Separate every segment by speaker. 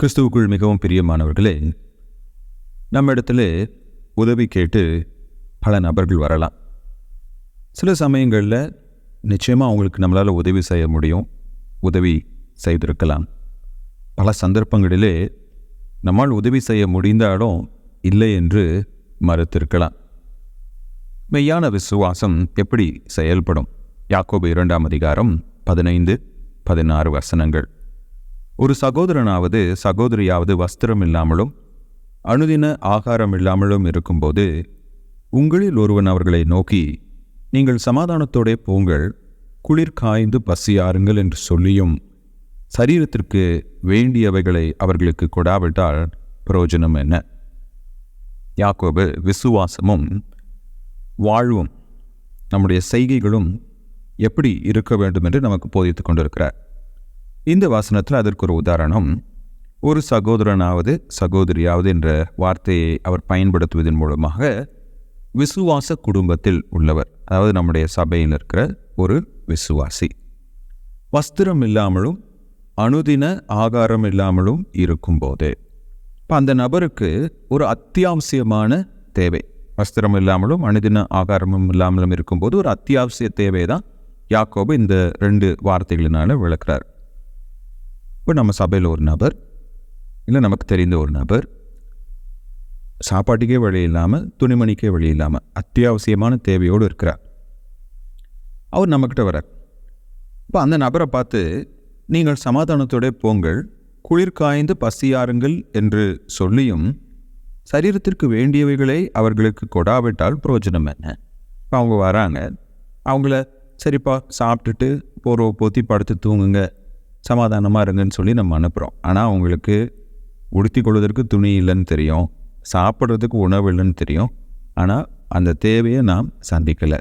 Speaker 1: கிறிஸ்துவுக்குள் மிகவும் பிரியமானவர்களே, நம்ம இடத்துல உதவி கேட்டு பல நபர்கள் வரலாம். சில சமயங்களில் நிச்சயமாக அவங்களுக்கு நம்மளால் உதவி செய்ய முடியும், உதவி செய்திருக்கலாம். பல சந்தர்ப்பங்களிலே நம்மால் உதவி செய்ய முடிந்தாலும் இல்லை என்று மறுத்திருக்கலாம். மெய்யான விசுவாசம் எப்படி செயல்படும்? யாக்கோபு 2ஆம் அதிகாரம் 15-16 வசனங்கள். ஒரு சகோதரனாவது சகோதரியாவது வஸ்திரம் இல்லாமலும் அனுதின ஆகாரம் இல்லாமலும் இருக்கும்போது உங்களில் ஒருவன் அவர்களை நோக்கி, நீங்கள் சமாதானத்தோடே போங்கள், குளிர் காய்ந்து பசியாருங்கள் என்று சொல்லியும் சரீரத்திற்கு வேண்டியவைகளை அவர்களுக்கு கொடாவிட்டால் பிரயோஜனம் என்ன? யாக்கோபு விசுவாசமும் வாழ்வும் நம்முடைய செய்கைகளும் எப்படி இருக்க வேண்டும் என்று நமக்கு போதித்து கொண்டிருக்கிறார். இந்த வசனத்தில் அதற்கு ஒரு உதாரணம், ஒரு சகோதரனாவது சகோதரியாவது என்ற வார்த்தையை அவர் பயன்படுத்துவதன் மூலமாக விசுவாச குடும்பத்தில் உள்ளவர், அதாவது நம்முடைய சபையில் இருக்கிற ஒரு விசுவாசி, வஸ்திரம் இல்லாமலும் அனுதின ஆகாரம் இல்லாமலும் இருக்கும்போது, இப்போ அந்த நபருக்கு ஒரு அத்தியாவசியமான தேவை, வஸ்திரம் இல்லாமலும் அனுதின ஆகாரமும் இல்லாமலும் இருக்கும்போது ஒரு அத்தியாவசிய தேவை தான் யாக்கோபு இந்த 2 வார்த்தைகளினால விளக்குறார். இப்போ நம்ம சபையில் ஒரு நபர், இல்லை நமக்கு தெரிந்த ஒரு நபர், சாப்பாட்டுக்கே வழி இல்லாமல் துணிமணிக்கே வழி இல்லாமல் அத்தியாவசியமான தேவையோடு இருக்கிறார். அவர் நம்மக்கிட்ட வரார். இப்போ அந்த நபரை பார்த்து, நீங்கள் சமாதானத்தோட போங்கள், குளிர் காய்ந்து பசியாருங்கள் என்று சொல்லியும் சரீரத்திற்கு வேண்டியவைகளை அவர்களுக்கு கொடாவிட்டால் பிரயோஜனம் என்ன? இப்போ அவங்க வராங்க, அவங்கள சரிப்பா சாப்பிட்டுட்டு போர்வை போத்தி படுத்து தூங்குங்க, சமாதானமாக இருங்கன்னு சொல்லி நம்ம அனுப்புகிறோம். ஆனால் அவங்களுக்கு உடுத்தி கொள்வதற்கு துணி இல்லைன்னு தெரியும், சாப்பிட்றதுக்கு உணவு இல்லைன்னு தெரியும், ஆனால் அந்த தேவையை நாம் சந்திக்கலை.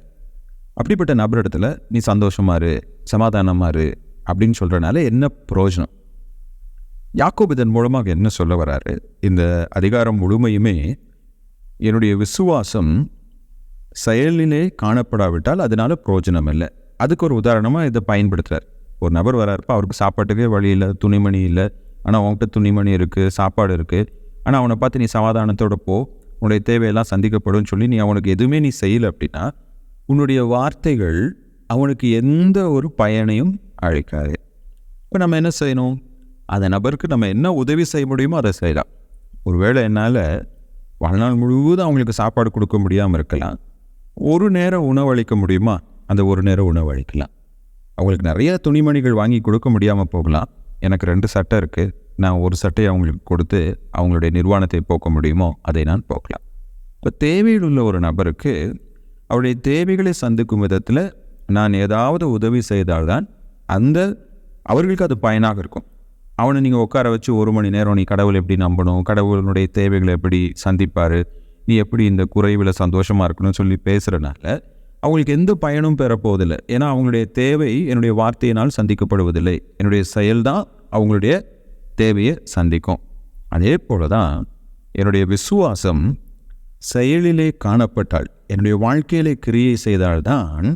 Speaker 1: அப்படிப்பட்ட நபரிடத்துல நீ சந்தோஷமா இரு, சமாதானமாக இரு அப்படின்னு சொல்கிறனால என்ன பிரயோஜனம்? யாக்கோபு இதன் மூலமாக என்ன சொல்ல வராரு? இந்த அதிகாரம் முழுமையுமே என்னுடைய விசுவாசம் செயலிலே காணப்படாவிட்டால் அதனால பிரயோஜனம் இல்லை. அதுக்கு ஒரு உதாரணமாக இதை பயன்படுத்துகிறார். ஒரு நபர் வராருப்பா, அவருக்கு சாப்பாட்டுக்கே வழி இல்லை, துணிமணி இல்லை, ஆனால் அவங்ககிட்ட துணிமணி இருக்குது, சாப்பாடு இருக்குது, ஆனால் அவனை பார்த்து நீ சமாதானத்தோட போ, உன்னுடைய தேவையெல்லாம் சந்திக்கப்படும் சொல்லி நீ அவனுக்கு எதுவுமே நீ செய்யலை அப்படின்னா உன்னுடைய வார்த்தைகள் அவனுக்கு எந்த ஒரு பயனையும் அளிக்காது. இப்போ நம்ம என்ன செய்யணும்? அந்த நபருக்கு நம்ம என்ன உதவி செய்ய முடியுமோ அதை செய்யலாம். ஒருவேளை என்னால் வாழ்நாள் முழுவதும் அவங்களுக்கு சாப்பாடு கொடுக்க முடியாமல் இருக்கலாம், ஒரு நேரம் உணவளிக்க முடியுமா? அந்த ஒரு நேரம் உணவளிக்கலாம். அவங்களுக்கு நிறைய துணிமணிகள் வாங்கி கொடுக்க முடியாமல் போகலாம். எனக்கு 2 சட்டை இருக்குது, நான் ஒரு சட்டையை அவங்களுக்கு கொடுத்து அவங்களுடைய நிர்வாணத்தை போக்க முடியுமோ அதை நான் போக்கலாம். இப்போ தேவையில் உள்ள ஒரு நபருக்கு அவருடைய தேவைகளை சந்திக்கும் விதத்தில் நான் ஏதாவது உதவி செய்தால்தான் அவர்களுக்கு அது பயனாக இருக்கும். அவனை நீங்கள் உட்கார வச்சு 1 மணி நேரம் நீ கடவுளை எப்படி நம்பணும், கடவுளுடைய தேவைகளை எப்படி சந்திப்பார், நீ எப்படி இந்த குறைவில் சந்தோஷமாக இருக்கணும்னு சொல்லி பேசுகிறனால அவங்களுக்கு எந்த பயனும் பெறப்போவதில்லை. ஏன்னா அவங்களுடைய தேவை என்னுடைய வார்த்தையினால் சந்திக்கப்படுவதில்லை, என்னுடைய செயல்தான் அவங்களுடைய தேவையை சந்திக்கும். அதே போல தான் என்னுடைய விசுவாசம் செயலிலே காணப்பட்டால், என்னுடைய வாழ்க்கையிலே கிரியை செய்தால்தான்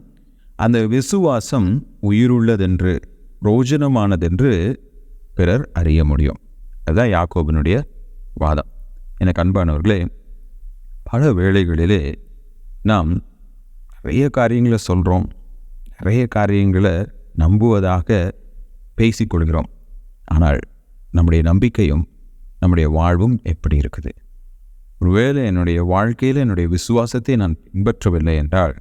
Speaker 1: அந்த விசுவாசம் உயிருள்ளதென்று பிரயோஜனமானதென்று பிறர் அறிய முடியும். அதுதான் யாக்கோபினுடைய வாதம். எனக்கு அன்பானவர்களே, பல வேளைகளிலே நாம் நிறைய காரியங்களை சொல்கிறோம், நிறைய காரியங்களை நம்புவதாக பேசிக்கொள்கிறோம். ஆனால் நம்முடைய நம்பிக்கையும் நம்முடைய வாழ்வும் எப்படி இருக்குது? ஒருவேளை என்னுடைய வாழ்க்கையில் என்னுடைய விசுவாசத்தை நான் பின்பற்றவில்லை என்றால்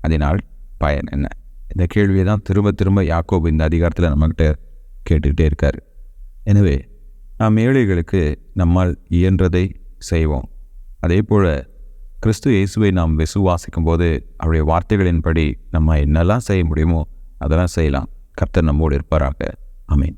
Speaker 1: அதனால் பயன் என்ன? இந்த கேள்வியை தான் திரும்ப திரும்ப யாக்கோபு இந்த அதிகாரத்தில் நம்மகிட்ட கேட்டுக்கிட்டே இருக்கார். எனவே நாம் ஏழைகளுக்கு நம்மால் இயன்றதை செய்வோம். அதே போல் கிறிஸ்து இயேசுவை நாம் விசுவாசிக்கும் போது அவருடைய வார்த்தைகளின்படி நம்ம என்னெல்லாம் செய்ய முடியுமோ அதெல்லாம் செய்யலாம். கர்த்தர் நம்மோடு இருப்பாராக. ஆமென்.